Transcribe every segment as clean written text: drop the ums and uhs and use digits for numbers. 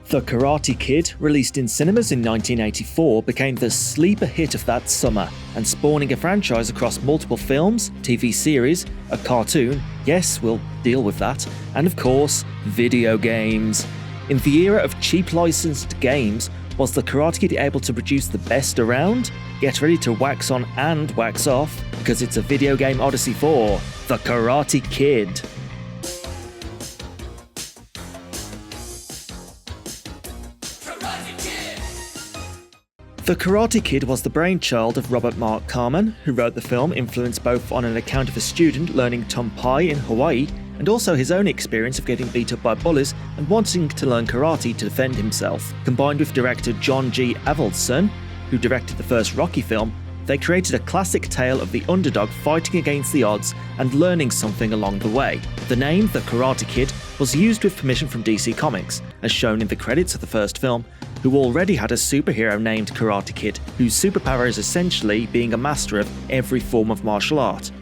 The Karate Kid, released in cinemas in 1984, became the sleeper hit of that summer, and spawning a franchise across multiple films, TV series, a cartoon, yes, we'll deal with that, and of course, video games. In the era of cheap licensed games, was the Karate Kid able to produce the best around? Get ready to wax on and wax off, because it's a video game odyssey for The Karate Kid. The Karate Kid was the brainchild of Robert Mark Carman, who wrote the film influenced both on an account of a student learning Tumpai in Hawaii and also his own experience of getting beat up by bullies and wanting to learn karate to defend himself. Combined with director John G. Avildsen, who directed the first Rocky film, they created a classic tale of the underdog fighting against the odds and learning something along the way. The name, The Karate Kid, was used with permission from DC Comics, as shown in the credits of the first film, who already had a superhero named Karate Kid, whose superpower is essentially being a master of every form of martial art.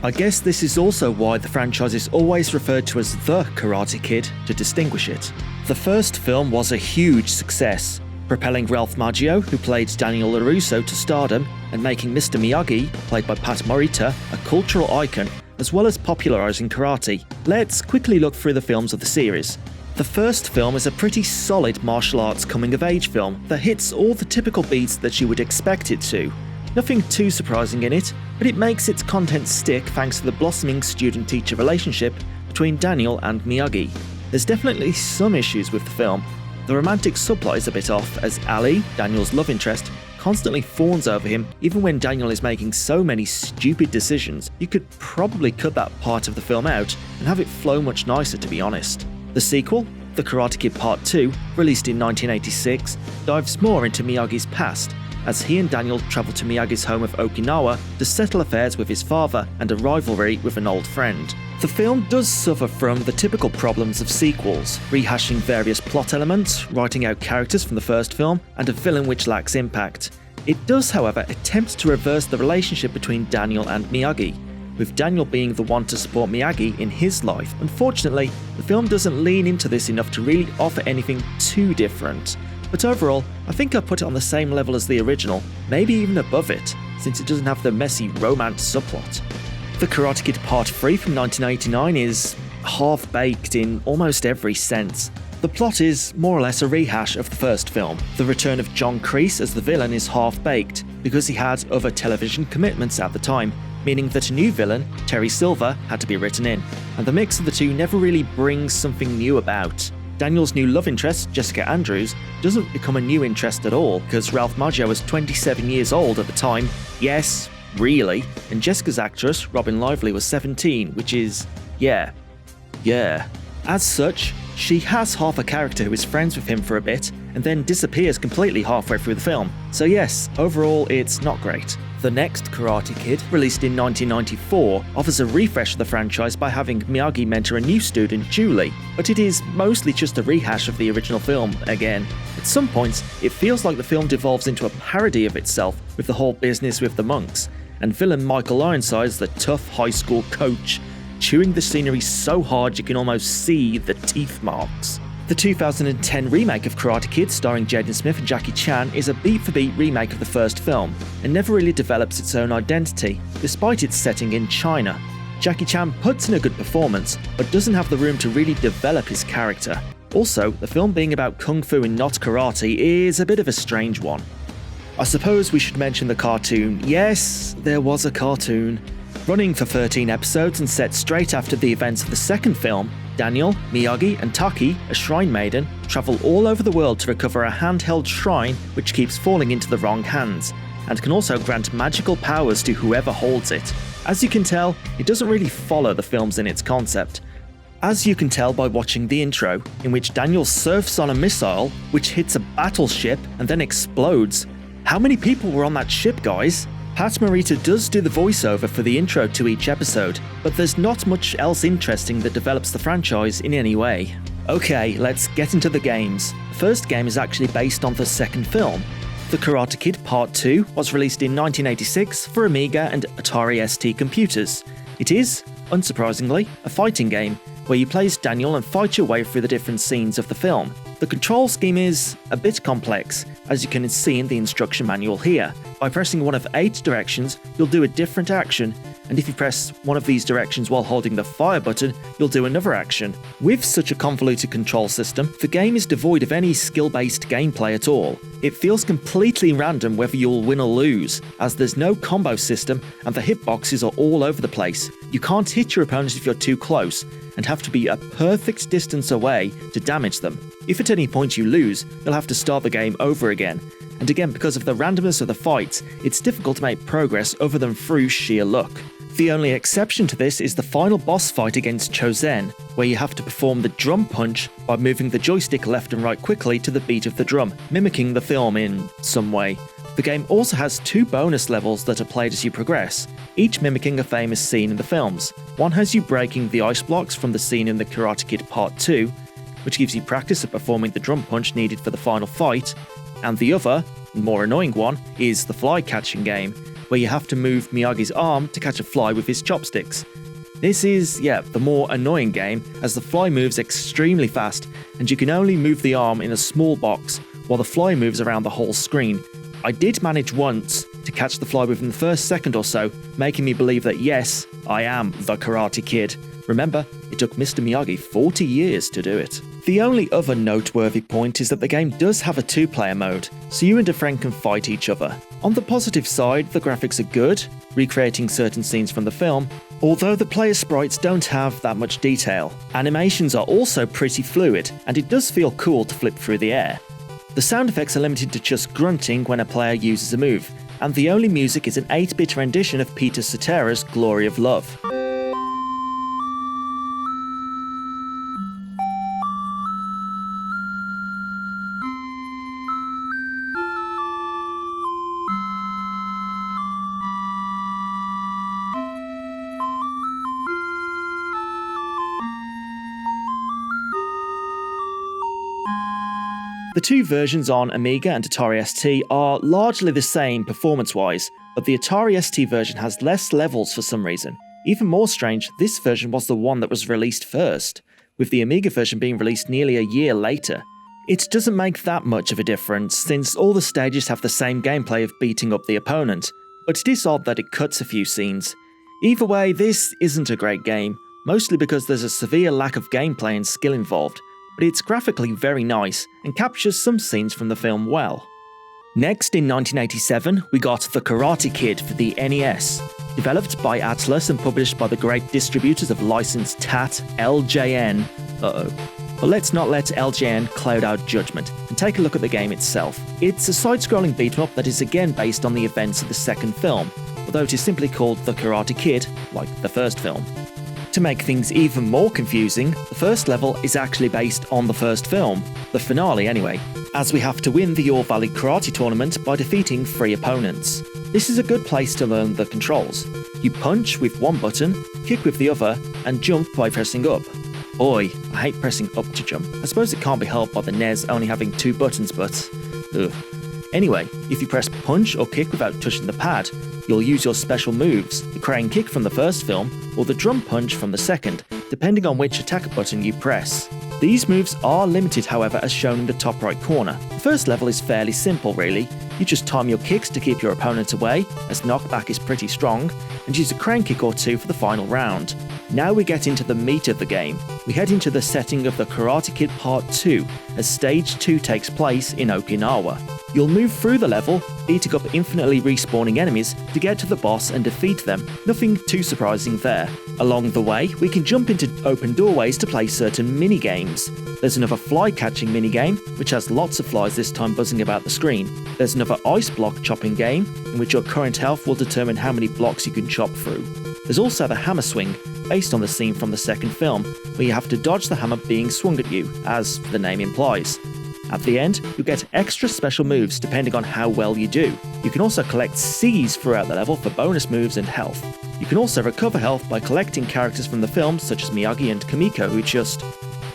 I guess this is also why the franchise is always referred to as The Karate Kid to distinguish it. The first film was a huge success, propelling Ralph Macchio, who played Daniel LaRusso, to stardom, and making Mr. Miyagi, played by Pat Morita, a cultural icon, as well as popularising karate. Let's quickly look through the films of the series. The first film is a pretty solid martial arts coming-of-age film that hits all the typical beats that you would expect it to. Nothing too surprising in it, but it makes its content stick thanks to the blossoming student-teacher relationship between Daniel and Miyagi. There's definitely some issues with the film. The romantic subplot is a bit off, as Ali, Daniel's love interest, constantly fawns over him even when Daniel is making so many stupid decisions. You could probably cut that part of the film out and have it flow much nicer, to be honest. The sequel, The Karate Kid Part 2, released in 1986, dives more into Miyagi's past, as he and Daniel travel to Miyagi's home of Okinawa to settle affairs with his father and a rivalry with an old friend. The film does suffer from the typical problems of sequels, rehashing various plot elements, writing out characters from the first film, and a villain which lacks impact. It does, however, attempt to reverse the relationship between Daniel and Miyagi, with Daniel being the one to support Miyagi in his life. Unfortunately, the film doesn't lean into this enough to really offer anything too different. But overall, I think I'd put it on the same level as the original, maybe even above it, since it doesn't have the messy romance subplot. The Karate Kid Part 3 from 1989 is half-baked in almost every sense. The plot is more or less a rehash of the first film. The return of John Kreese as the villain is half-baked, because he had other television commitments at the time, meaning that a new villain, Terry Silver, had to be written in, and the mix of the two never really brings something new about. Daniel's new love interest, Jessica Andrews, doesn't become a new interest at all, because Ralph Macchio was 27 years old at the time. Yes, really. And Jessica's actress, Robin Lively, was 17, which is, yeah. As such, she has half a character who is friends with him for a bit, and then disappears completely halfway through the film. So yes, overall it's not great. The next Karate Kid, released in 1994, offers a refresh of the franchise by having Miyagi mentor a new student, Julie, but it is mostly just a rehash of the original film again. At some points, it feels like the film devolves into a parody of itself with the whole business with the monks, and villain Michael Ironside's the tough high school coach, chewing the scenery so hard you can almost see the teeth marks. The 2010 remake of Karate Kid, starring Jaden Smith and Jackie Chan, is a beat-for-beat remake of the first film, and never really develops its own identity, despite its setting in China. Jackie Chan puts in a good performance, but doesn't have the room to really develop his character. Also, the film being about kung fu and not karate is a bit of a strange one. I suppose we should mention the cartoon. Yes, there was a cartoon. Running for 13 episodes and set straight after the events of the second film, Daniel, Miyagi, and Taki, a shrine maiden, travel all over the world to recover a handheld shrine which keeps falling into the wrong hands, and can also grant magical powers to whoever holds it. As you can tell, it doesn't really follow the films in its concept. As you can tell by watching the intro, in which Daniel surfs on a missile, which hits a battleship and then explodes. How many people were on that ship, guys? Pat Morita does do the voiceover for the intro to each episode, but there's not much else interesting that develops the franchise in any way. Okay, let's get into the games. The first game is actually based on the second film. The Karate Kid Part 2 was released in 1986 for Amiga and Atari ST computers. It is, unsurprisingly, a fighting game, where you play as Daniel and fight your way through the different scenes of the film. The control scheme is a bit complex, as you can see in the instruction manual here. By pressing one of 8 directions, you'll do a different action, and if you press one of these directions while holding the fire button, you'll do another action. With such a convoluted control system, the game is devoid of any skill-based gameplay at all. It feels completely random whether you'll win or lose, as there's no combo system and the hitboxes are all over the place. You can't hit your opponent if you're too close, and have to be a perfect distance away to damage them. If at any point you lose, you'll have to start the game over again. And again, because of the randomness of the fights, it's difficult to make progress other than through sheer luck. The only exception to this is the final boss fight against Chosen, where you have to perform the drum punch by moving the joystick left and right quickly to the beat of the drum, mimicking the film in some way. The game also has 2 bonus levels that are played as you progress, each mimicking a famous scene in the films. One has you breaking the ice blocks from the scene in The Karate Kid Part 2, which gives you practice at performing the drum punch needed for the final fight, and the other, more annoying one, is the fly catching game, where you have to move Miyagi's arm to catch a fly with his chopsticks. This is, the more annoying game, as the fly moves extremely fast, and you can only move the arm in a small box, while the fly moves around the whole screen. I did manage once to catch the fly within the first second or so, making me believe that yes, I am the Karate Kid. Remember, it took Mr. Miyagi 40 years to do it. The only other noteworthy point is that the game does have a 2-player mode, so you and a friend can fight each other. On the positive side, the graphics are good, recreating certain scenes from the film, although the player sprites don't have that much detail. Animations are also pretty fluid, and it does feel cool to flip through the air. The sound effects are limited to just grunting when a player uses a move, and the only music is an 8-bit rendition of Peter Cetera's Glory of Love. The 2 versions on Amiga and Atari ST are largely the same performance-wise, but the Atari ST version has less levels for some reason. Even more strange, this version was the one that was released first, with the Amiga version being released nearly a year later. It doesn't make that much of a difference, since all the stages have the same gameplay of beating up the opponent, but it is odd that it cuts a few scenes. Either way, this isn't a great game, mostly because there's a severe lack of gameplay and skill involved, but it's graphically very nice and captures some scenes from the film well. Next, in 1987, we got The Karate Kid for the NES. Developed by Atlus and published by the great distributors of licensed TAT, LJN. But let's not let LJN cloud our judgment, and take a look at the game itself. It's a side-scrolling beat-em-up that is again based on the events of the second film, although it is simply called The Karate Kid, like the first film. To make things even more confusing, the first level is actually based on the first film, the finale anyway, as we have to win the All Valley Karate Tournament by defeating 3 opponents. This is a good place to learn the controls. You punch with one button, kick with the other, and jump by pressing up. Boy, I hate pressing up to jump. I suppose it can't be helped by the NES only having 2 buttons, but ugh. Anyway, if you press punch or kick without touching the pad, you'll use your special moves, the crane kick from the first film, or the drum punch from the second, depending on which attack button you press. These moves are limited, however, as shown in the top right corner. The first level is fairly simple really. You just time your kicks to keep your opponent away, as knockback is pretty strong, and use a crane kick or 2 for the final round. Now we get into the meat of the game. We head into the setting of The Karate Kid Part 2, as Stage 2 takes place in Okinawa. You'll move through the level, beating up infinitely respawning enemies to get to the boss and defeat them. Nothing too surprising there. Along the way, we can jump into open doorways to play certain mini-games. There's another fly-catching minigame, which has lots of flies this time buzzing about the screen. There's another ice block chopping game, in which your current health will determine how many blocks you can chop through. There's also the hammer swing, based on the scene from the second film, where you have to dodge the hammer being swung at you, as the name implies. At the end, you get extra special moves depending on how well you do. You can also collect C's throughout the level for bonus moves and health. You can also recover health by collecting characters from the films such as Miyagi and Kamiko who just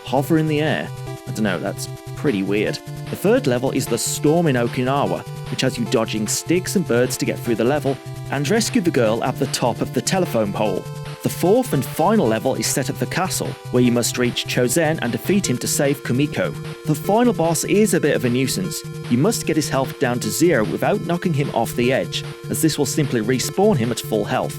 hover in the air. I don't know, that's pretty weird. The third level is the Storm in Okinawa, which has you dodging sticks and birds to get through the level and rescue the girl at the top of the telephone pole. The fourth and final level is set at the castle, where you must reach Chozen and defeat him to save Kumiko. The final boss is a bit of a nuisance. You must get his health down to 0 without knocking him off the edge, as this will simply respawn him at full health.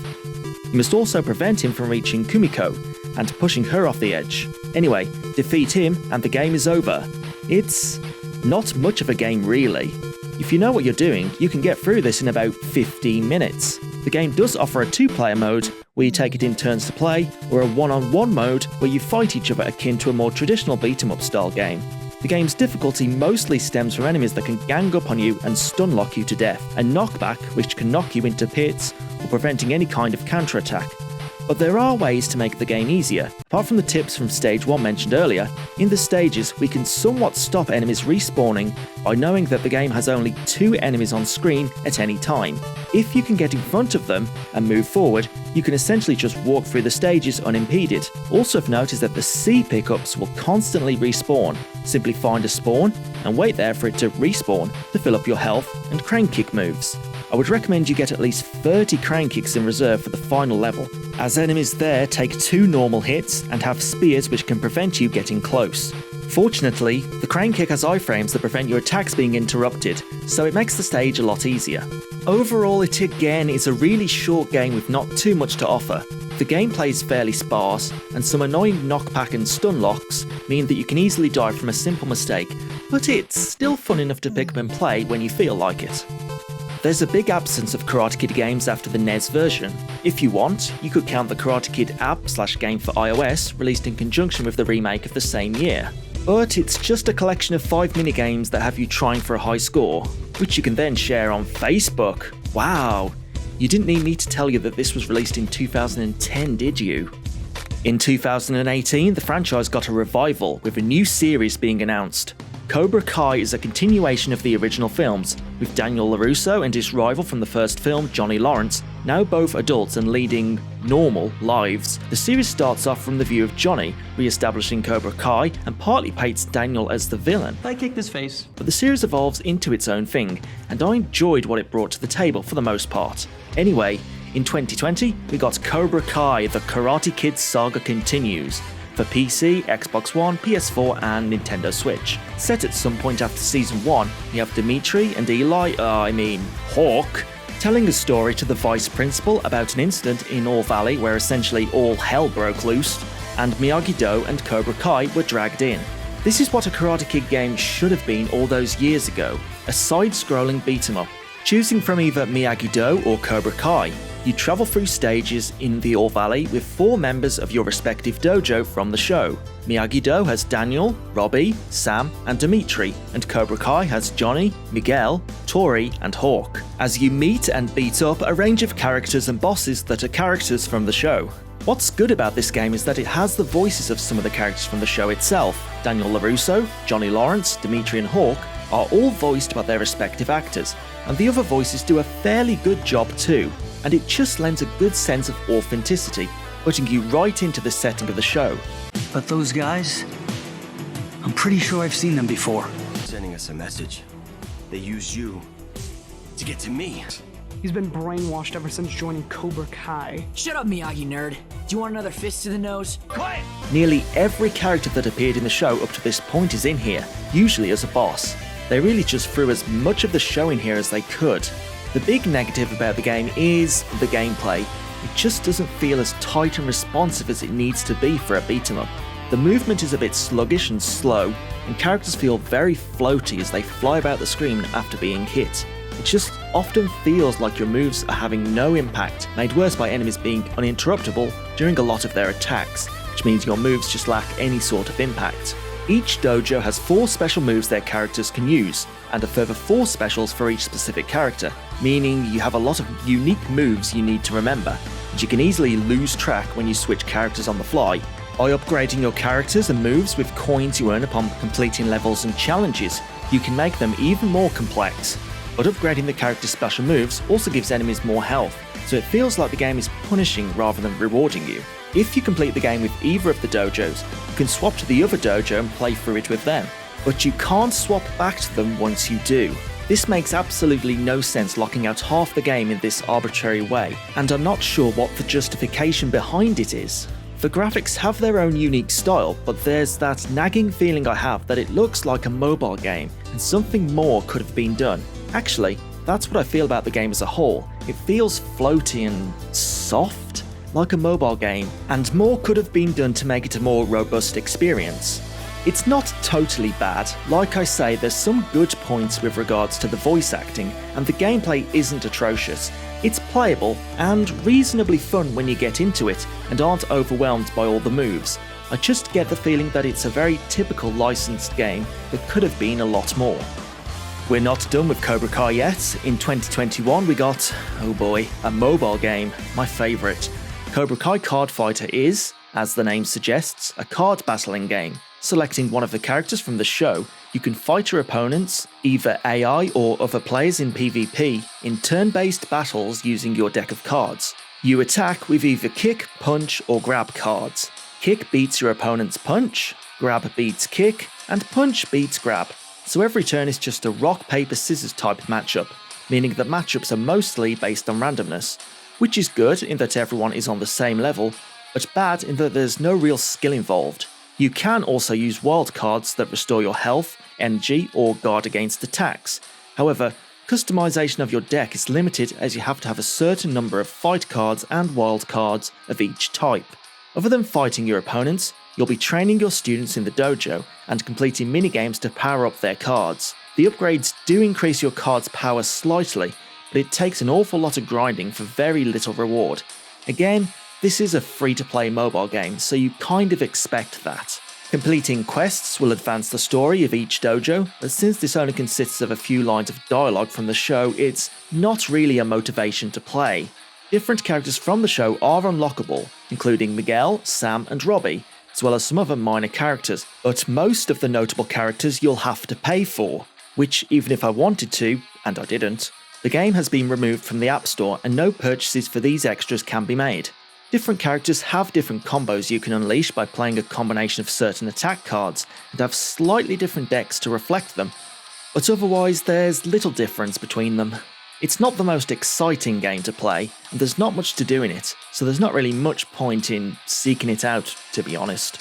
You must also prevent him from reaching Kumiko and pushing her off the edge. Anyway, defeat him and the game is over. It's not much of a game really. If you know what you're doing, you can get through this in about 15 minutes. The game does offer a 2-player mode, where you take it in turns to play, or a 1-on-1 mode, where you fight each other akin to a more traditional beat-em-up style game. The game's difficulty mostly stems from enemies that can gang up on you and stun lock you to death, and knockback, which can knock you into pits, or preventing any kind of counter-attack. But there are ways to make the game easier. Apart from the tips from stage 1 mentioned earlier, in the stages we can somewhat stop enemies respawning by knowing that the game has only 2 enemies on screen at any time. If you can get in front of them and move forward, you can essentially just walk through the stages unimpeded. Also have noticed that the C pickups will constantly respawn. Simply find a spawn and wait there for it to respawn to fill up your health and crane kick moves. I would recommend you get at least 30 crane kicks in reserve for the final level, as enemies there take 2 normal hits and have spears which can prevent you getting close. Fortunately, the crane kick has iframes that prevent your attacks being interrupted, so it makes the stage a lot easier. Overall, it again is a really short game with not too much to offer. The gameplay is fairly sparse, and some annoying knockback and stun locks mean that you can easily die from a simple mistake, but it's still fun enough to pick up and play when you feel like it. There's a big absence of Karate Kid games after the NES version. If you want, you could count the Karate Kid app/game for iOS, released in conjunction with the remake of the same year. But it's just a collection of 5 minigames that have you trying for a high score, which you can then share on Facebook. Wow, you didn't need me to tell you that this was released in 2010, did you? In 2018, the franchise got a revival, with a new series being announced. Cobra Kai is a continuation of the original films, with Daniel LaRusso and his rival from the first film, Johnny Lawrence, now both adults and leading normal lives. The series starts off from the view of Johnny, re-establishing Cobra Kai, and partly paints Daniel as the villain. I kicked his face. But the series evolves into its own thing, and I enjoyed what it brought to the table for the most part. Anyway, in 2020, we got Cobra Kai, The Karate Kid Saga Continues, for PC, Xbox One, PS4 and Nintendo Switch. Set at some point after Season 1, we have Dimitri and Hawk, telling a story to the Vice Principal about an incident in All Valley where essentially all hell broke loose, and Miyagi-Do and Cobra Kai were dragged in. This is what a Karate Kid game should have been all those years ago, a side-scrolling beat-em-up. Choosing from either Miyagi-Do or Cobra Kai, you travel through stages in the All Valley with 4 members of your respective dojo from the show. Miyagi-Do has Daniel, Robbie, Sam, and Dimitri, and Cobra Kai has Johnny, Miguel, Tori, and Hawk, as you meet and beat up a range of characters and bosses that are characters from the show. What's good about this game is that it has the voices of some of the characters from the show itself. Daniel LaRusso, Johnny Lawrence, Dimitri, and Hawk are all voiced by their respective actors, and the other voices do a fairly good job too, and it just lends a good sense of authenticity, putting you right into the setting of the show. But those guys, I'm pretty sure I've seen them before. Sending us a message. They use you to get to me. He's been brainwashed ever since joining Cobra Kai. Shut up, Miyagi nerd. Do you want another fist to the nose? Quiet! Nearly every character that appeared in the show up to this point is in here, usually as a boss. They really just threw as much of the show in here as they could. The big negative about the game is the gameplay. It just doesn't feel as tight and responsive as it needs to be for a beat-em-up. The movement is a bit sluggish and slow, and characters feel very floaty as they fly about the screen after being hit. It just often feels like your moves are having no impact, made worse by enemies being uninterruptible during a lot of their attacks, which means your moves just lack any sort of impact. Each dojo has 4 special moves their characters can use, and a further 4 specials for each specific character, meaning you have a lot of unique moves you need to remember, and you can easily lose track when you switch characters on the fly. By upgrading your characters and moves with coins you earn upon completing levels and challenges, you can make them even more complex. But upgrading the character's special moves also gives enemies more health, so it feels like the game is punishing rather than rewarding you. If you complete the game with either of the dojos, you can swap to the other dojo and play through it with them, but you can't swap back to them once you do. This makes absolutely no sense locking out half the game in this arbitrary way, and I'm not sure what the justification behind it is. The graphics have their own unique style, but there's that nagging feeling I have that it looks like a mobile game, and something more could have been done. Actually, that's what I feel about the game as a whole. It feels floaty and soft, like a mobile game, and more could have been done to make it a more robust experience. It's not totally bad. Like I say, there's some good points with regards to the voice acting, and the gameplay isn't atrocious. It's playable and reasonably fun when you get into it and aren't overwhelmed by all the moves. I just get the feeling that it's a very typical licensed game that could have been a lot more. We're not done with Cobra Kai yet. In 2021 we got, oh boy, a mobile game, my favourite. Cobra Kai Card Fighter is, as the name suggests, a card battling game. Selecting one of the characters from the show, you can fight your opponents, either AI or other players in PvP, in turn-based battles using your deck of cards. You attack with either kick, punch, or grab cards. Kick beats your opponent's punch, grab beats kick, and punch beats grab. So every turn is just a rock, paper, scissors type matchup, meaning that matchups are mostly based on randomness, which is good in that everyone is on the same level, but bad in that there's no real skill involved. You can also use wild cards that restore your health, energy, or guard against attacks. However, customization of your deck is limited as you have to have a certain number of fight cards and wild cards of each type. Other than fighting your opponents, you'll be training your students in the dojo and completing minigames to power up their cards. The upgrades do increase your card's power slightly, but it takes an awful lot of grinding for very little reward. Again, this is a free-to-play mobile game, so you kind of expect that. Completing quests will advance the story of each dojo, but since this only consists of a few lines of dialogue from the show, it's not really a motivation to play. Different characters from the show are unlockable, including Miguel, Sam and Robbie, as well as some other minor characters, but most of the notable characters you'll have to pay for, which even if I wanted to, and I didn't, the game has been removed from the App Store and no purchases for these extras can be made. Different characters have different combos you can unleash by playing a combination of certain attack cards and have slightly different decks to reflect them, but otherwise there's little difference between them. It's not the most exciting game to play, and there's not much to do in it, so there's not really much point in seeking it out, to be honest.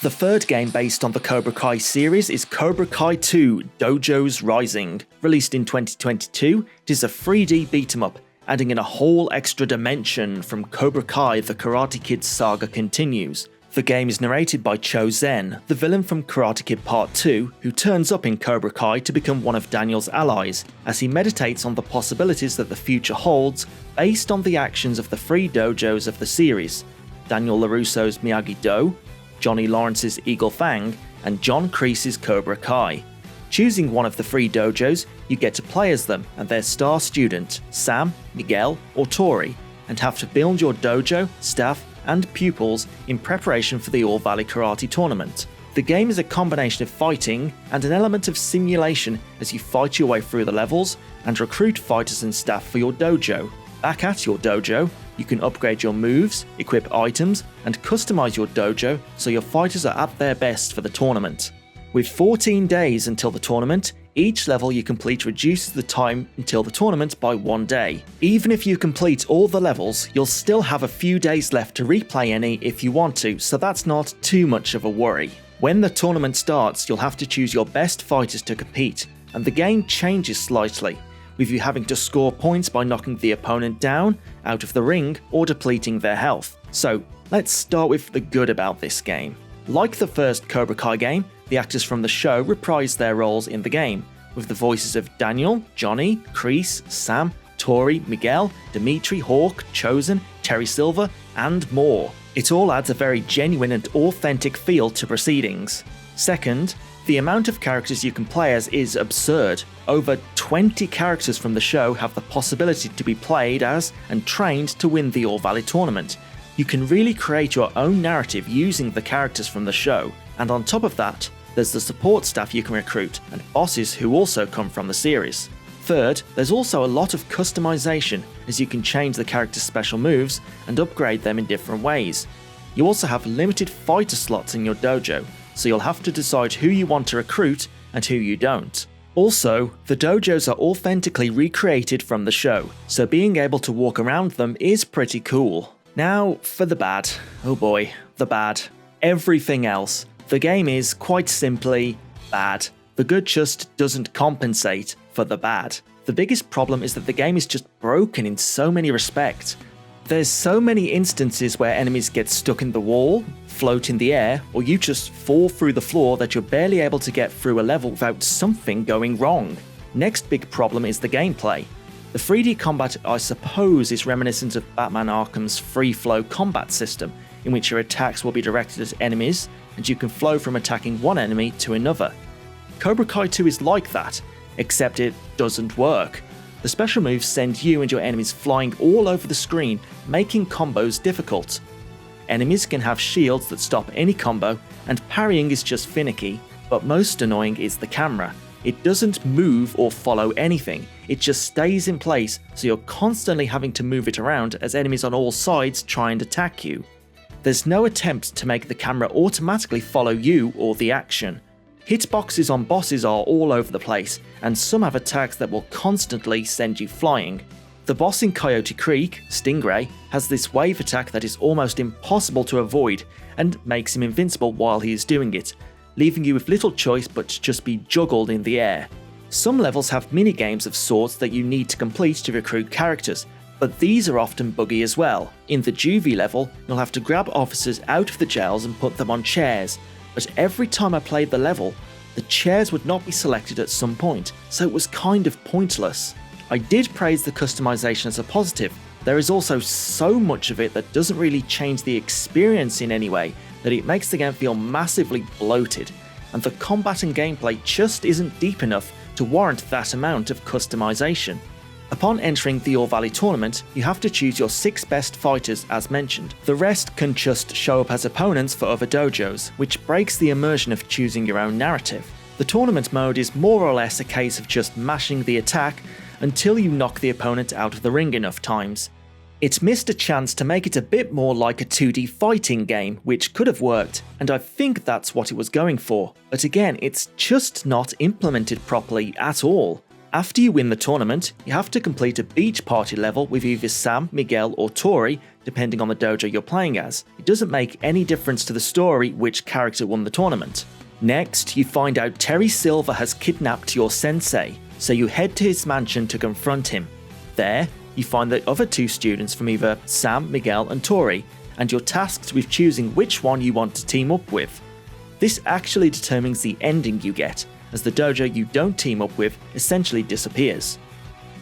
The third game based on the Cobra Kai series is Cobra Kai 2 Dojos Rising. Released in 2022, it is a 3D beat-em-up, adding in a whole extra dimension from Cobra Kai The Karate Kid Saga continues. The game is narrated by Cho Zen, the villain from Karate Kid Part 2, who turns up in Cobra Kai to become one of Daniel's allies, as he meditates on the possibilities that the future holds based on the actions of the three dojos of the series: Daniel LaRusso's Miyagi-Do, Johnny Lawrence's Eagle Fang, and John Kreese's Cobra Kai. Choosing one of the three dojos, you get to play as them and their star student, Sam, Miguel, or Tori, and have to build your dojo, staff, and pupils in preparation for the All Valley Karate Tournament. The game is a combination of fighting and an element of simulation as you fight your way through the levels and recruit fighters and staff for your dojo. Back at your dojo, you can upgrade your moves, equip items, and customize your dojo so your fighters are at their best for the tournament. With 14 days until the tournament, each level you complete reduces the time until the tournament by 1 day. Even if you complete all the levels, you'll still have a few days left to replay any if you want to, so that's not too much of a worry. When the tournament starts, you'll have to choose your best fighters to compete, and the game changes slightly, with you having to score points by knocking the opponent down, out of the ring, or depleting their health. So, let's start with the good about this game. Like the first Cobra Kai game, the actors from the show reprise their roles in the game, with the voices of Daniel, Johnny, Kreese, Sam, Tori, Miguel, Dimitri, Hawk, Chosen, Terry Silver, and more. It all adds a very genuine and authentic feel to proceedings. Second, the amount of characters you can play as is absurd. Over 20 characters from the show have the possibility to be played as and trained to win the All Valley tournament. You can really create your own narrative using the characters from the show, and on top of that, there's the support staff you can recruit and bosses who also come from the series. Third, there's also a lot of customization as you can change the character's special moves and upgrade them in different ways. You also have limited fighter slots in your dojo, so you'll have to decide who you want to recruit and who you don't. Also, the dojos are authentically recreated from the show, so being able to walk around them is pretty cool. Now, for the bad. Oh boy, the bad. Everything else. The game is, quite simply, bad. The good just doesn't compensate for the bad. The biggest problem is that the game is just broken in so many respects. There's so many instances where enemies get stuck in the wall, float in the air, or you just fall through the floor that you're barely able to get through a level without something going wrong. Next big problem is the gameplay. The 3D combat, I suppose, is reminiscent of Batman Arkham's free-flow combat system, in which your attacks will be directed at enemies, and you can flow from attacking one enemy to another. Cobra Kai 2 is like that, except it doesn't work. The special moves send you and your enemies flying all over the screen, making combos difficult. Enemies can have shields that stop any combo, and parrying is just finicky, but most annoying is the camera. It doesn't move or follow anything, it just stays in place, so you're constantly having to move it around as enemies on all sides try and attack you. There's no attempt to make the camera automatically follow you or the action. Hitboxes on bosses are all over the place, and some have attacks that will constantly send you flying. The boss in Coyote Creek, Stingray, has this wave attack that is almost impossible to avoid, and makes him invincible while he is doing it, leaving you with little choice but to just be juggled in the air. Some levels have minigames of sorts that you need to complete to recruit characters, but these are often buggy as well. In the Juvie level, you'll have to grab officers out of the jails and put them on chairs, but every time I played the level, the chairs would not be selected at some point, so it was kind of pointless. I did praise the customization as a positive. There is also so much of it that doesn't really change the experience in any way that it makes the game feel massively bloated, and the combat and gameplay just isn't deep enough to warrant that amount of customization. Upon entering the All Valley tournament, you have to choose your 6 best fighters as mentioned. The rest can just show up as opponents for other dojos, which breaks the immersion of choosing your own narrative. The tournament mode is more or less a case of just mashing the attack until you knock the opponent out of the ring enough times. It missed a chance to make it a bit more like a 2D fighting game, which could have worked, and I think that's what it was going for, but again, it's just not implemented properly at all. After you win the tournament, you have to complete a beach party level with either Sam, Miguel or Tori, depending on the dojo you're playing as. It doesn't make any difference to the story which character won the tournament. Next, you find out Terry Silver has kidnapped your sensei, so you head to his mansion to confront him. There, you find the other 2 students from either Sam, Miguel and Tori, and you're tasked with choosing which one you want to team up with. This actually determines the ending you get, as the dojo you don't team up with essentially disappears.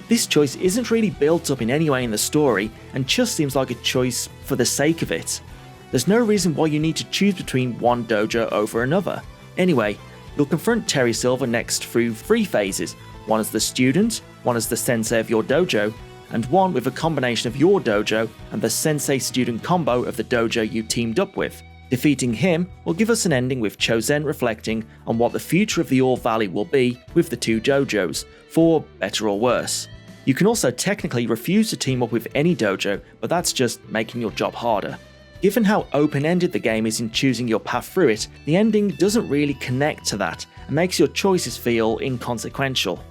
This choice isn't really built up in any way in the story, and just seems like a choice for the sake of it. There's no reason why you need to choose between one dojo over another. Anyway, you'll confront Terry Silver next through 3 phases, one as the student, one as the sensei of your dojo, and one with a combination of your dojo and the sensei-student combo of the dojo you teamed up with. Defeating him will give us an ending with Chozen reflecting on what the future of the All Valley will be with the 2 dojos, for better or worse. You can also technically refuse to team up with any dojo, but that's just making your job harder. Given how open-ended the game is in choosing your path through it, the ending doesn't really connect to that, and makes your choices feel inconsequential.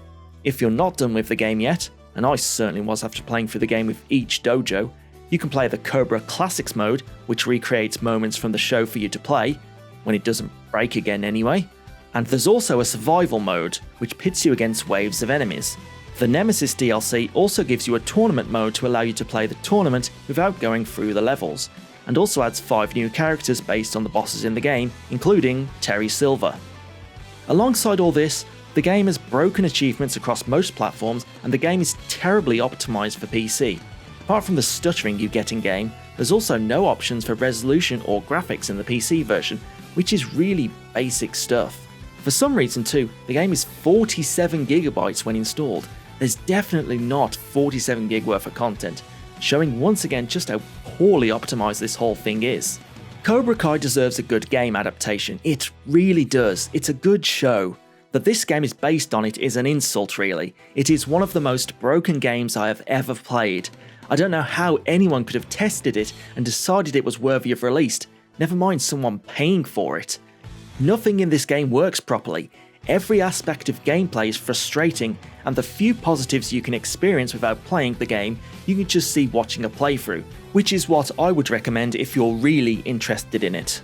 If you're not done with the game yet, and I certainly was after playing through the game with each dojo, you can play the Cobra Classics mode, which recreates moments from the show for you to play, when it doesn't break again anyway. And there's also a survival mode, which pits you against waves of enemies. The Nemesis DLC also gives you a tournament mode to allow you to play the tournament without going through the levels, and also adds 5 new characters based on the bosses in the game, including Terry Silver. Alongside all this, the game has broken achievements across most platforms, and the game is terribly optimized for PC. Apart from the stuttering you get in-game, there's also no options for resolution or graphics in the PC version, which is really basic stuff. For some reason too, the game is 47GB when installed. There's definitely not 47GB worth of content, showing once again just how poorly optimized this whole thing is. Cobra Kai deserves a good game adaptation, it really does, it's a good show. That this game is based on it is an insult really. It is one of the most broken games I have ever played. I don't know how anyone could have tested it and decided it was worthy of release, never mind someone paying for it. Nothing in this game works properly. every aspect of gameplay is frustrating, and the few positives you can experience without playing the game, you can just see watching a playthrough, which is what I would recommend if you're really interested in it.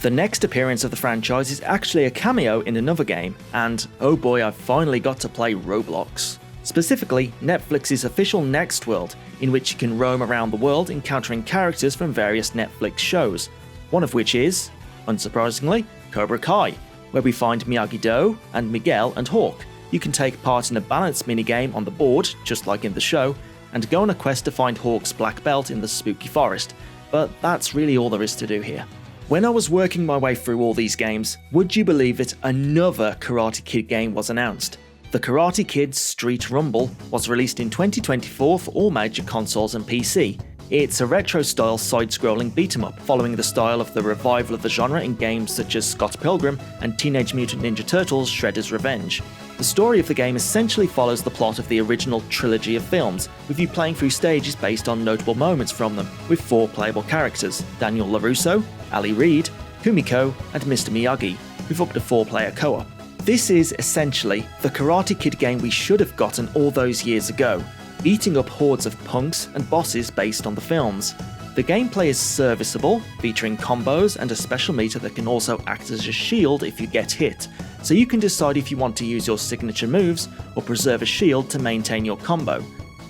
The next appearance of the franchise is actually a cameo in another game, and oh boy, I've finally got to play Roblox. Specifically, Netflix's official NextWorld, in which you can roam around the world encountering characters from various Netflix shows, one of which is, unsurprisingly, Cobra Kai, where we find Miyagi-Do and Miguel and Hawk. You can take part in a balance minigame on the board, just like in the show, and go on a quest to find Hawk's black belt in the spooky forest, but that's really all there is to do here. When I was working my way through all these games, would you believe it, another Karate Kid game was announced? The Karate Kid Street Rumble was released in 2024 for all major consoles and PC. It's a retro-style side-scrolling beat-em-up, following the style of the revival of the genre in games such as Scott Pilgrim and Teenage Mutant Ninja Turtles Shredder's Revenge. The story of the game essentially follows the plot of the original trilogy of films, with you playing through stages based on notable moments from them, with 4 playable characters: Daniel LaRusso, Ali Reed, Kumiko, and Mr. Miyagi, with up to 4-player co-op. This is essentially the Karate Kid game we should have gotten all those years ago, beating up hordes of punks and bosses based on the films. The gameplay is serviceable, featuring combos and a special meter that can also act as a shield if you get hit, so you can decide if you want to use your signature moves or preserve a shield to maintain your combo.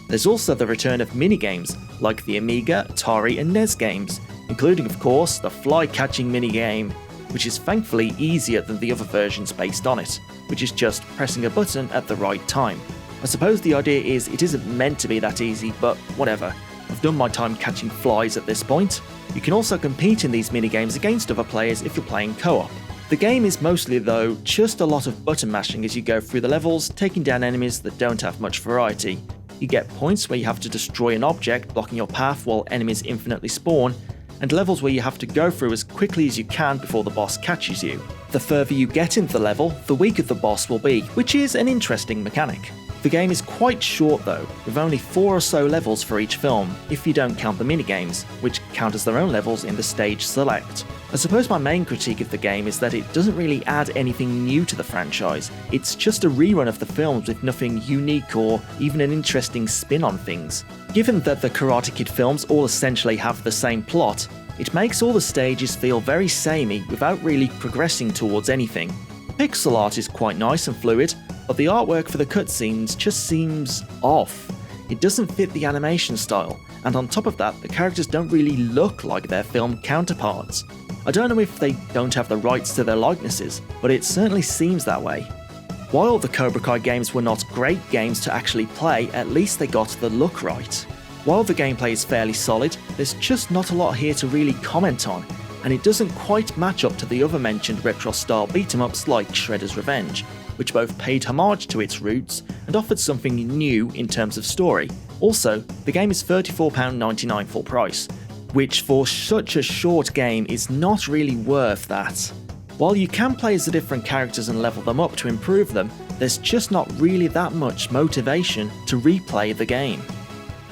There's also the return of minigames, like the Amiga, Atari and NES games, including of course the fly-catching minigame, which is thankfully easier than the other versions based on it, which is just pressing a button at the right time. I suppose the idea is it isn't meant to be that easy, but whatever. I've done my time catching flies at this point. You can also compete in these minigames against other players if you're playing co-op. The game is mostly, though, just a lot of button mashing as you go through the levels, taking down enemies that don't have much variety. You get points where you have to destroy an object blocking your path while enemies infinitely spawn, and levels where you have to go through as quickly as you can before the boss catches you. The further you get into the level, the weaker the boss will be, which is an interesting mechanic. The game is quite short though, with only 4 or so levels for each film, if you don't count the minigames, which count as their own levels in the stage select. I suppose my main critique of the game is that it doesn't really add anything new to the franchise. It's just a rerun of the films with nothing unique or even an interesting spin on things. Given that the Karate Kid films all essentially have the same plot, it makes all the stages feel very samey without really progressing towards anything. Pixel art is quite nice and fluid, but the artwork for the cutscenes just seems off. It doesn't fit the animation style, and on top of that, the characters don't really look like their film counterparts. I don't know if they don't have the rights to their likenesses, but it certainly seems that way. While the Cobra Kai games were not great games to actually play, at least they got the look right. While the gameplay is fairly solid, there's just not a lot here to really comment on, and it doesn't quite match up to the other mentioned retro-style beat-em-ups like Shredder's Revenge, which both paid homage to its roots and offered something new in terms of story. Also, the game is £34.99 full price, which for such a short game is not really worth that. While you can play as the different characters and level them up to improve them, there's just not really that much motivation to replay the game.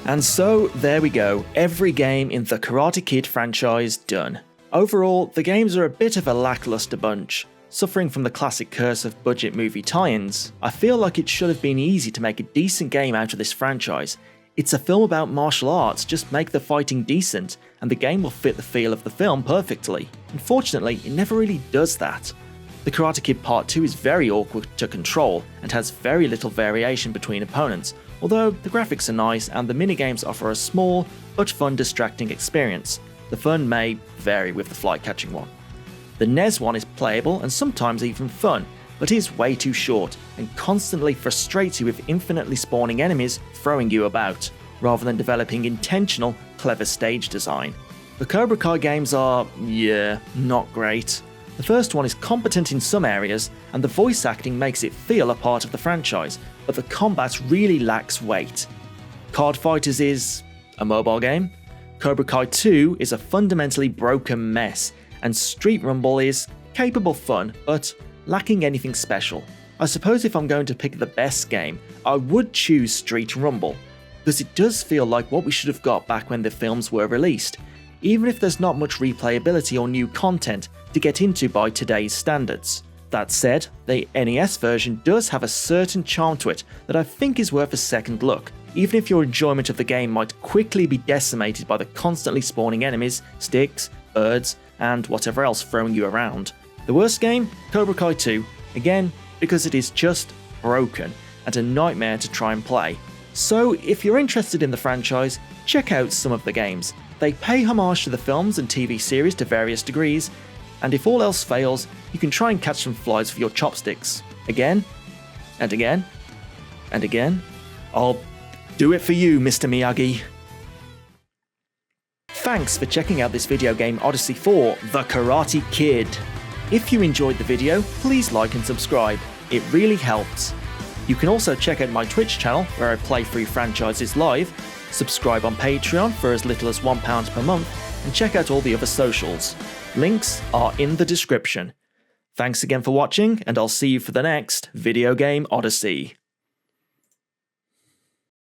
And so there we go, every game in the Karate Kid franchise done. Overall, the games are a bit of a lackluster bunch. Suffering from the classic curse of budget movie tie-ins, I feel like it should have been easy to make a decent game out of this franchise. It's a film about martial arts, just make the fighting decent, and the game will fit the feel of the film perfectly. Unfortunately, it never really does that. The Karate Kid Part 2 is very awkward to control, and has very little variation between opponents, although the graphics are nice and the minigames offer a small, but fun distracting experience. The fun may vary with the fly-catching one. The NES one is playable and sometimes even fun, but is way too short and constantly frustrates you with infinitely spawning enemies throwing you about, rather than developing intentional, clever stage design. The Cobra Kai games are, not great. The first one is competent in some areas, and the voice acting makes it feel a part of the franchise, but the combat really lacks weight. Card Fighters is a mobile game. Cobra Kai 2 is a fundamentally broken mess, and Street Rumble is capable fun, but lacking anything special. I suppose if I'm going to pick the best game, I would choose Street Rumble, because it does feel like what we should have got back when the films were released, even if there's not much replayability or new content to get into by today's standards. That said, the NES version does have a certain charm to it that I think is worth a second look, even if your enjoyment of the game might quickly be decimated by the constantly spawning enemies, sticks, birds, and whatever else throwing you around. The worst game? Cobra Kai 2, again because it is just broken and a nightmare to try and play. So if you're interested in the franchise, check out some of the games. They pay homage to the films and TV series to various degrees, and if all else fails, you can try and catch some flies with your chopsticks. Again, and again, and again. I'll do it for you, Mr. Miyagi. Thanks for checking out this video game Odyssey 4, The Karate Kid. If you enjoyed the video, please like and subscribe. It really helps. You can also check out my Twitch channel where I play through franchises live, subscribe on Patreon for as little as £1 per month, and check out all the other socials. Links are in the description. Thanks again for watching, and I'll see you for the next Video Game Odyssey.